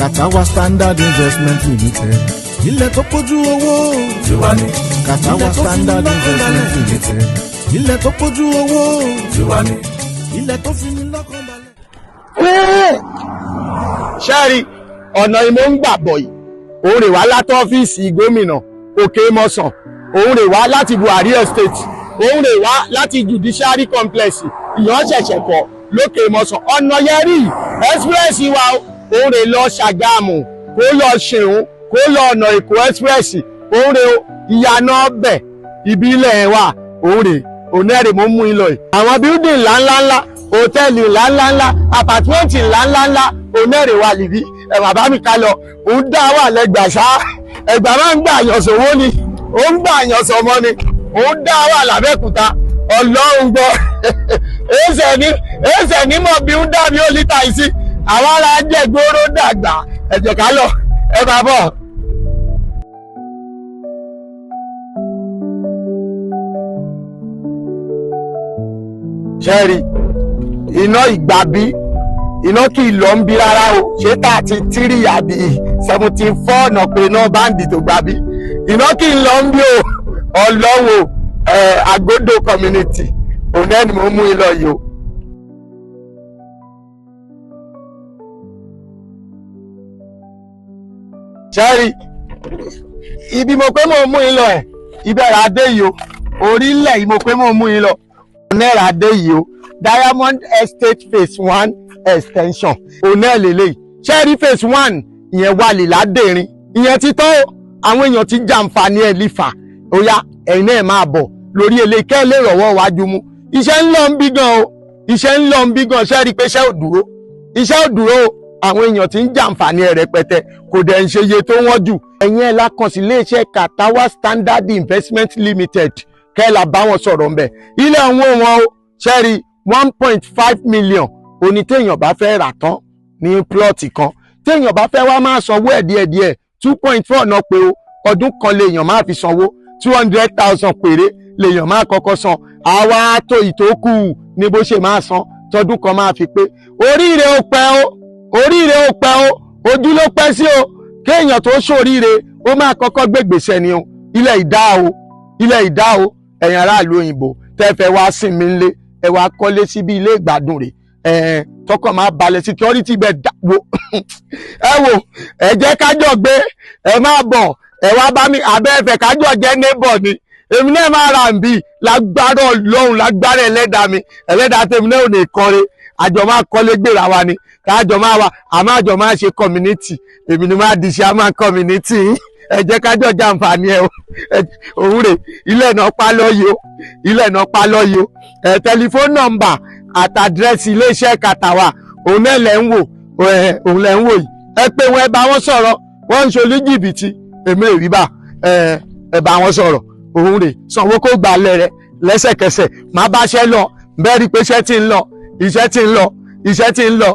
KATAWA Standard Investment Limited. Ilẹ̀ tó pójú owó. Tiwa ni. KATAWA Standard Investment Limited. Ilẹ̀ tó pójú owó. Tiwa ni. Ilẹ̀ tó fi ní lọ́kàn balẹ̀. Ṣẹ́rí ọ̀nà ìmọ̀ ń gbà bọ̀ yìí. Òun rè wá láti ọ́fíìsì gómìnà Òkè Mọ́sàn. Òun rè wá láti Buhari Estate. Òun rè wá láti Judiciary Complex. Ìyàn ṣẹ̀ṣẹ̀ kọ̀ lókè Mọ́sàn. Ọ̀nà yẹn rí express wa òun rè lọ Ṣàgámù kó lọ Ṣeun kó lọ ọ̀nà Èkó express. Òun rè ìyànà ọbẹ̀ ìbílẹ̀ wa òun rè onẹ́rè mo mú in lọ yìí. Àwọn building ńláńláńlá hòtẹ́ẹ̀lì ńláńláńlá apàtímẹ́ǹtì ńláńláńlá onẹ́rè wa lìbí bàbá mi ká lọ òun dá wà lẹ́gbàá ṣá ẹgbàá máa ń gbà àyànṣe owó ni ó ń gbà àyànṣe ọmọ ni òun dá wà l'Abẹ́òkúta Ọlọ́run gbọ́ ẹsẹ̀ ní mọ̀ bí ń dàbí ó lítà yìí sí àwọn ará jẹ́ gbóró dàgbà ẹ̀jẹ̀ ká lọ ẹ máa bọ̀. Ṣẹ́rí iná ìgbàbí iná kì í lọ ń bí rárá o ṣé 33 àbí 74 náà pé iná báńdì tó gbàbí iná kì í lọ ń bí o ọlọ́wọ́ Àgódò community òun ẹni mo mú in lọ yìí o. Ṣẹ́rí ibi mo pé mo mú in lọ ẹ̀ ìbẹ̀rẹ̀ adé yìí o orílẹ̀ yìí mo pé mo mú in lọ onẹ́rà adé yìí o Diamond Estate phase 1 extension onẹ́lẹ̀lẹ̀ Ṣẹ́rí phase 1 ìyẹn wà lè ládẹ́rin ìyẹn ti tọ́ àwọn èèyàn ti jàǹfààní ẹ̀ lífà ó yá ẹ̀yin náà máa bọ̀ lórí eléyìí lè rọ̀wọ́ wájú mu iṣẹ́ ń lọ ń bí gan o iṣẹ́ ń lọ ń bí gan Ṣẹ́rí pé iṣẹ́ ò dúró àwọn èèyàn ti ń jàǹfààní ẹ̀ rẹpẹtẹ kò dẹ̀ ń ṣe iye tó wọ́n jù ẹ̀yin ẹ̀ lákàn sí iléeṣẹ́ KATAWA Standard Investment Limited kẹ́ẹ̀lá bá wọn sọ̀rọ̀ ńbẹ̀ ilé àwọn wọn o Ṣẹ́rí 1.5 million oní téèyàn bá fẹ́ rà tán ní plọ́ọ̀tì kan téèyàn bá fẹ́ wá máa sanwó ẹ̀ díẹ̀díẹ̀ 2.4 náà pé o ọdún kan lèèyàn máa fi sanwó 200,000 péré lèèyàn máa kọ́kọ́ san àwa tó ìtókù ní bó ṣe máa san tọdún kan máa fi pé oríire ó pẹ́ o ojú ló pẹ́ sí o kéèyàn tó ṣoríire ó máa kọ́kọ́ gbégbèsè ni o ilẹ̀ ìdá o ẹ̀yin aráàlú òyìnbó tẹ́ fẹ́ wá sinmi ńlé ẹ wá kọ́lé síbi ilé ìgbádùn rẹ̀ tọkàn máa balẹ̀ security bẹ̀ dàwó ẹ wò ẹ jẹ́ kájọ gbé ẹ máa bọ̀ ẹ wá bá mi abẹ́ẹ̀fẹ̀ kájọ jẹ́ neighbor ni èmi náà máa ra nbí lágbára Ọlọ́run lágbára ẹlẹ́dàá tèmi náà ò ní kọrin àjọ máa kọ́lé gbéra wa ni kájọ máa wà àmọ́ àjọ máa ṣe community èmi ni máa di ṣe àmọ́ community ẹ jẹ́ kájọ jàǹfààní ẹ òun rè ilẹ̀ náà pa lọ́yìí o tẹlifóònù nọ́mbà àtàdírẹ́sì iléeṣẹ́ KATAWA òun náà lẹ́ ń wò yìí ẹ pé wọn ẹ bá wọn sọ̀rọ̀ wọ́n ń ṣolú jìbìtì èmi rè rí bá ẹ bá wọn sọ̀rọ̀ òun rè sanwó kó gbà lẹ́rẹ̀ lẹ́sẹ̀kẹsẹ̀ má bá ṣẹ́ lọ bẹ́ẹ̀ rí pé iṣẹ́ ti ń lọ